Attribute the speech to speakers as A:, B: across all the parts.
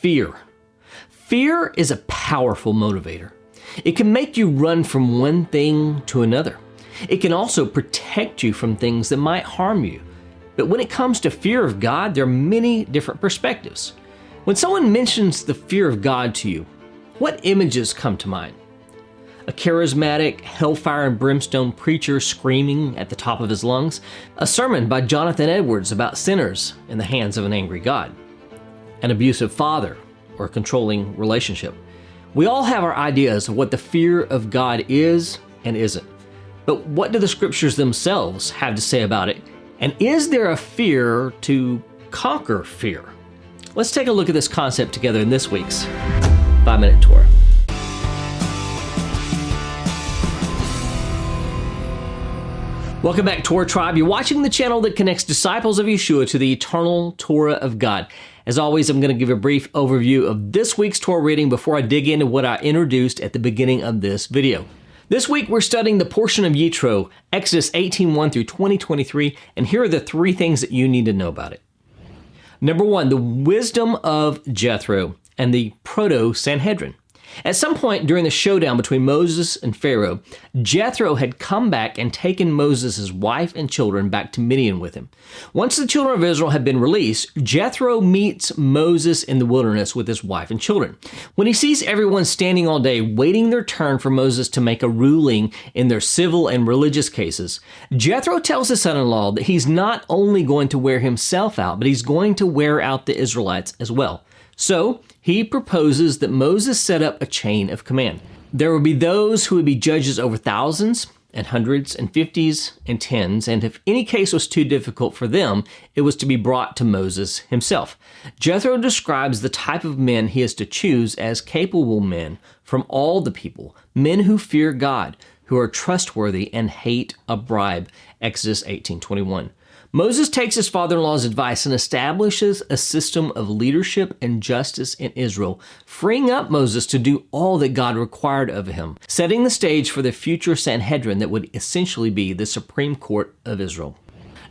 A: fear. Fear is a powerful motivator. It can make you run from one thing to another. It can also protect you from things that might harm you. But when it comes to fear of God, there are many different perspectives. When someone mentions the fear of God to you, what images come to mind? A charismatic, hellfire and brimstone preacher screaming at the top of his lungs? A sermon by Jonathan Edwards about sinners in the hands of an angry God? An abusive father or a controlling relationship? We all have our ideas of what the fear of God is and isn't. But what do the scriptures themselves have to say about it? And is there a fear to conquer fear? Let's take a look at this concept together in this week's 5-Minute Torah. Welcome back, Torah Tribe. You're watching the channel that connects disciples of Yeshua to the eternal Torah of God. As always, I'm going to give a brief overview of this week's Torah reading before I dig into what I introduced at the beginning of this video. This week, we're studying the portion of Yitro, Exodus 18:1 through 20:23, and here are the 3 things that you need to know about it. Number 1, the wisdom of Jethro and the proto-Sanhedrin. At some point during the showdown between Moses and Pharaoh, Jethro had come back and taken Moses' wife and children back to Midian with him. Once the children of Israel had been released, Jethro meets Moses in the wilderness with his wife and children. When he sees everyone standing all day waiting their turn for Moses to make a ruling in their civil and religious cases, Jethro tells his son-in-law that he's not only going to wear himself out, but he's going to wear out the Israelites as well. So he proposes that Moses set up a chain of command. There would be those who would be judges over thousands and hundreds and fifties and tens, and if any case was too difficult for them, it was to be brought to Moses himself. Jethro describes the type of men he is to choose as capable men from all the people, men who fear God, who are trustworthy and hate a bribe, Exodus 18:21. Moses takes his father-in-law's advice and establishes a system of leadership and justice in Israel, freeing up Moses to do all that God required of him, setting the stage for the future Sanhedrin that would essentially be the Supreme Court of Israel.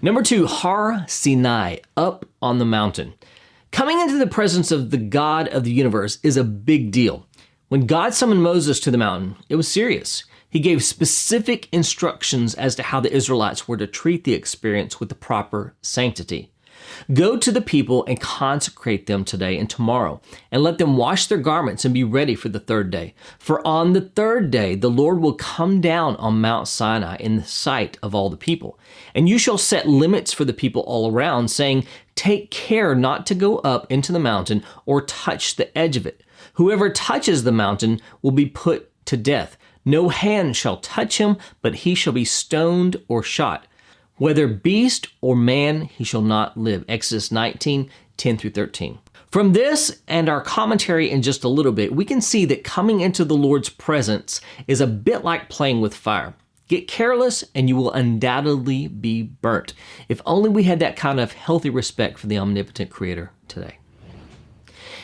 A: Number 2, Har Sinai, up on the mountain. Coming into the presence of the God of the universe is a big deal. When God summoned Moses to the mountain, it was serious. He gave specific instructions as to how the Israelites were to treat the experience with the proper sanctity. Go to the people and consecrate them today and tomorrow, and let them wash their garments and be ready for the 3rd day. For on the 3rd day, the Lord will come down on Mount Sinai in the sight of all the people. And you shall set limits for the people all around, saying, take care not to go up into the mountain or touch the edge of it. Whoever touches the mountain will be put to death. No hand shall touch him, but he shall be stoned or shot. Whether beast or man, he shall not live. Exodus 19:10 through 13. From this and our commentary in just a little bit, we can see that coming into the Lord's presence is a bit like playing with fire. Get careless and you will undoubtedly be burnt. If only we had that kind of healthy respect for the omnipotent Creator today.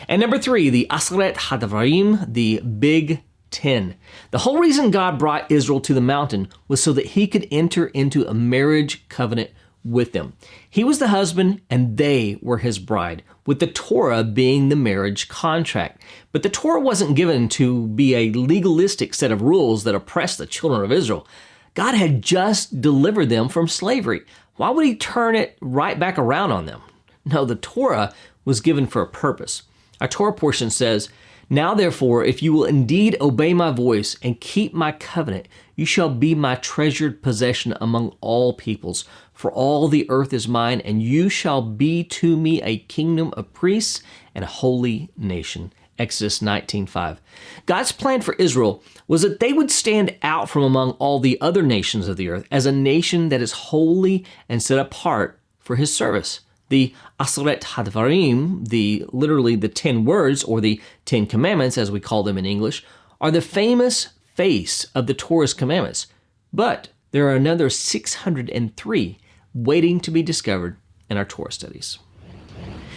A: And number 3, the Aseret Hadavarim, the Big 10. The whole reason God brought Israel to the mountain was so that he could enter into a marriage covenant with them. He was the husband and they were his bride, with the Torah being the marriage contract. But the Torah wasn't given to be a legalistic set of rules that oppressed the children of Israel. God had just delivered them from slavery. Why would he turn it right back around on them? No, the Torah was given for a purpose. Our Torah portion says, now therefore, if you will indeed obey my voice and keep my covenant, you shall be my treasured possession among all peoples. For all the earth is mine, and you shall be to me a kingdom of priests and a holy nation. Exodus 19:5. God's plan for Israel was that they would stand out from among all the other nations of the earth as a nation that is holy and set apart for his service. The Aseret Hadvarim, literally the 10 words, or the 10 commandments, as we call them in English, are the famous face of the Torah's commandments. But there are another 603 waiting to be discovered in our Torah studies.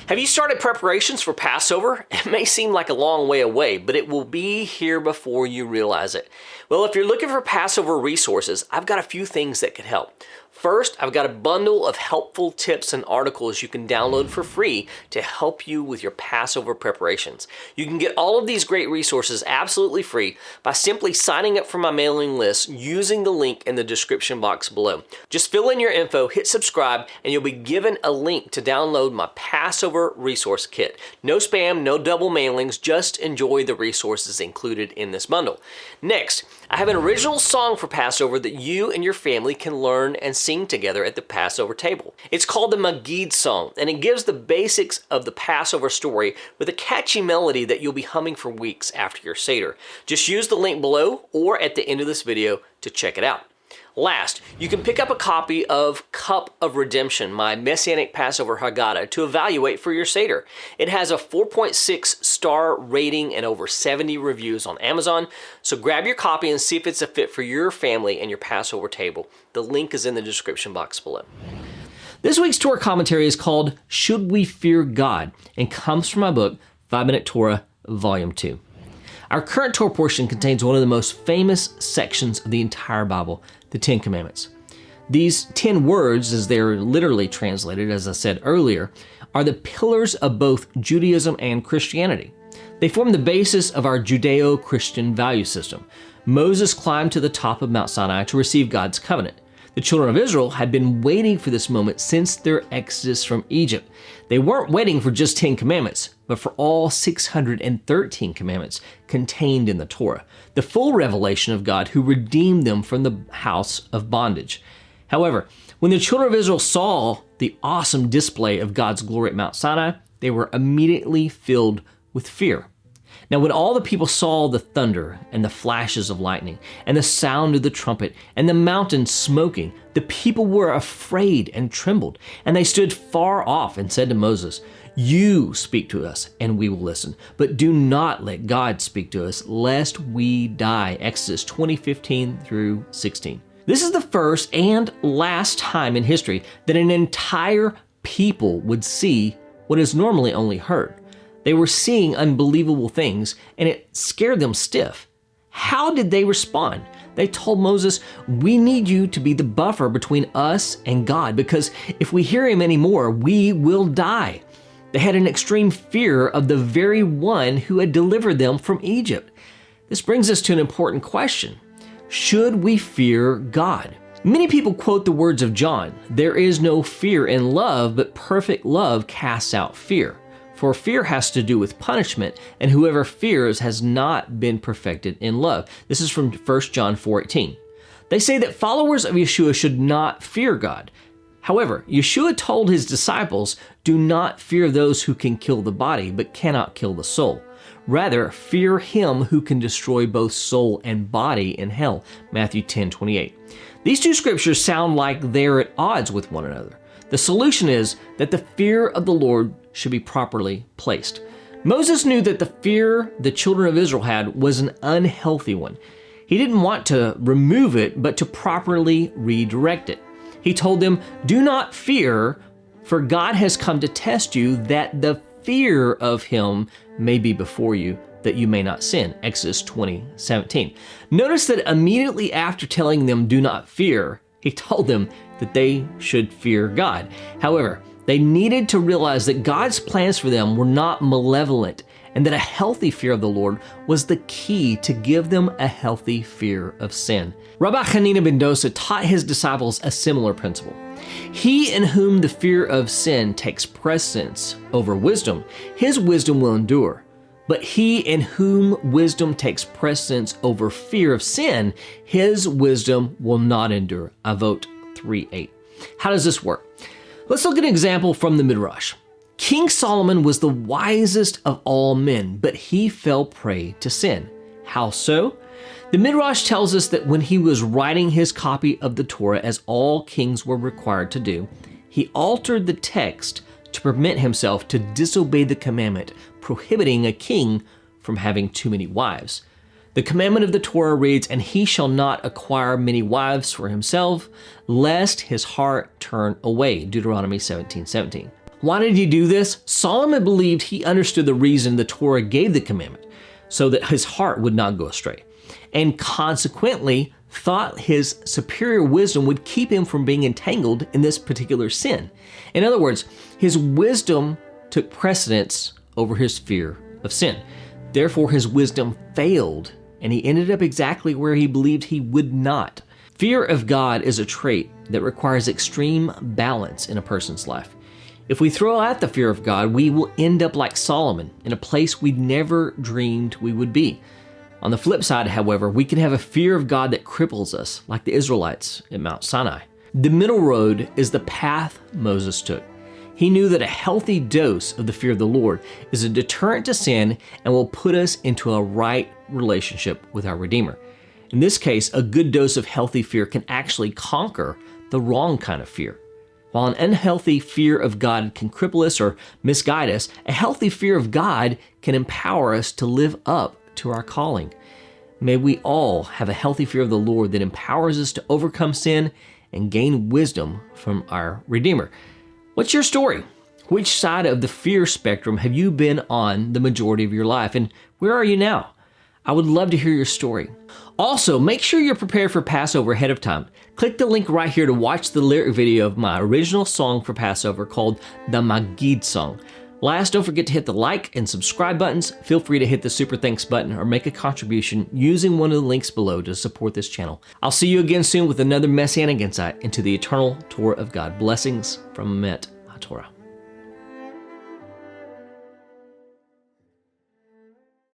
A: Have you started preparations for Passover? It may seem like a long way away, but it will be here before you realize it. Well, if you're looking for Passover resources, I've got a few things that could help. First, I've got a bundle of helpful tips and articles you can download for free to help you with your Passover preparations. You can get all of these great resources absolutely free by simply signing up for my mailing list using the link in the description box below. Just fill in your info, hit subscribe, and you'll be given a link to download my Passover resource kit. No spam, no double mailings, just enjoy the resources included in this bundle. Next, I have an original song for Passover that you and your family can learn and sing together at the Passover table. It's called the Magid song, and it gives the basics of the Passover story with a catchy melody that you'll be humming for weeks after your Seder. Just use the link below or at the end of this video to check it out. Last, you can pick up a copy of Cup of Redemption, my Messianic Passover Haggadah, to evaluate for your Seder. It has a 4.6 star rating and over 70 reviews on Amazon, so grab your copy and see if it's a fit for your family and your Passover table. The link is in the description box below. This week's Torah commentary is called Should We Fear God? And comes from my book, Minute Torah, Volume 2. Our current Torah portion contains one of the most famous sections of the entire Bible, the Ten Commandments. These 10 words, as they're literally translated, as I said earlier, are the pillars of both Judaism and Christianity. They form the basis of our Judeo-Christian value system. Moses climbed to the top of Mount Sinai to receive God's covenant. The children of Israel had been waiting for this moment since their exodus from Egypt. They weren't waiting for just 10 commandments, but for all 613 commandments contained in the Torah, the full revelation of God who redeemed them from the house of bondage. However, when the children of Israel saw the awesome display of God's glory at Mount Sinai, they were immediately filled with fear. Now, when all the people saw the thunder and the flashes of lightning and the sound of the trumpet and the mountain smoking, the people were afraid and trembled. And they stood far off and said to Moses, "You speak to us and we will listen, but do not let God speak to us, lest we die." Exodus 20:15 through 16. This is the first and last time in history that an entire people would see what is normally only heard. They were seeing unbelievable things, and it scared them stiff. How did they respond? They told Moses, "We need you to be the buffer between us and God, because if we hear him anymore, we will die." They had an extreme fear of the very one who had delivered them from Egypt. This brings us to an important question. Should we fear God? Many people quote the words of John, "There is no fear in love, but perfect love casts out fear. For fear has to do with punishment, and whoever fears has not been perfected in love." This is from 1 John 4:18. They say that followers of Yeshua should not fear God. However, Yeshua told his disciples, "Do not fear those who can kill the body, but cannot kill the soul. Rather, fear him who can destroy both soul and body in hell." Matthew 10:28. These two scriptures sound like they're at odds with one another. The solution is that the fear of the Lord should be properly placed. Moses knew that the fear the children of Israel had was an unhealthy one. He didn't want to remove it, but to properly redirect it. He told them, "Do not fear, for God has come to test you, that the fear of him may be before you, that you may not sin." Exodus 20:17. Notice that immediately after telling them, "Do not fear," he told them that they should fear God. However, they needed to realize that God's plans for them were not malevolent, and that a healthy fear of the Lord was the key to give them a healthy fear of sin. Rabbi Hanina ben Dosa taught his disciples a similar principle. He in whom the fear of sin takes precedence over wisdom, his wisdom will endure. But he in whom wisdom takes precedence over fear of sin, his wisdom will not endure. Avot 3:8. How does this work? Let's look at an example from the Midrash. King Solomon was the wisest of all men, but he fell prey to sin. How so? The Midrash tells us that when he was writing his copy of the Torah, as all kings were required to do, he altered the text to permit himself to disobey the commandment prohibiting a king from having too many wives. The commandment of the Torah reads, "And he shall not acquire many wives for himself, lest his heart turn away." Deuteronomy 17:17. Why did he do this? Solomon believed he understood the reason the Torah gave the commandment, so that his heart would not go astray. And consequently, thought his superior wisdom would keep him from being entangled in this particular sin. In other words, his wisdom took precedence over his fear of sin. Therefore, his wisdom failed, and he ended up exactly where he believed he would not. Fear of God is a trait that requires extreme balance in a person's life. If we throw out the fear of God, we will end up like Solomon, in a place we never dreamed we would be. On the flip side, however, we can have a fear of God that cripples us, like the Israelites at Mount Sinai. The middle road is the path Moses took. He knew that a healthy dose of the fear of the Lord is a deterrent to sin and will put us into a right relationship with our Redeemer. In this case, a good dose of healthy fear can actually conquer the wrong kind of fear. While an unhealthy fear of God can cripple us or misguide us, a healthy fear of God can empower us to live up to our calling. May we all have a healthy fear of the Lord that empowers us to overcome sin and gain wisdom from our Redeemer. What's your story? Which side of the fear spectrum have you been on the majority of your life, and where are you now? I would love to hear your story. Also, make sure you're prepared for Passover ahead of time. Click the link right here to watch the lyric video of my original song for Passover called the Magid song. Last, don't forget to hit the like and subscribe buttons. Feel free to hit the super thanks button or make a contribution using one of the links below to support this channel. I'll see you again soon with another Messianic insight into the eternal Torah of God. Blessings from Minute Torah.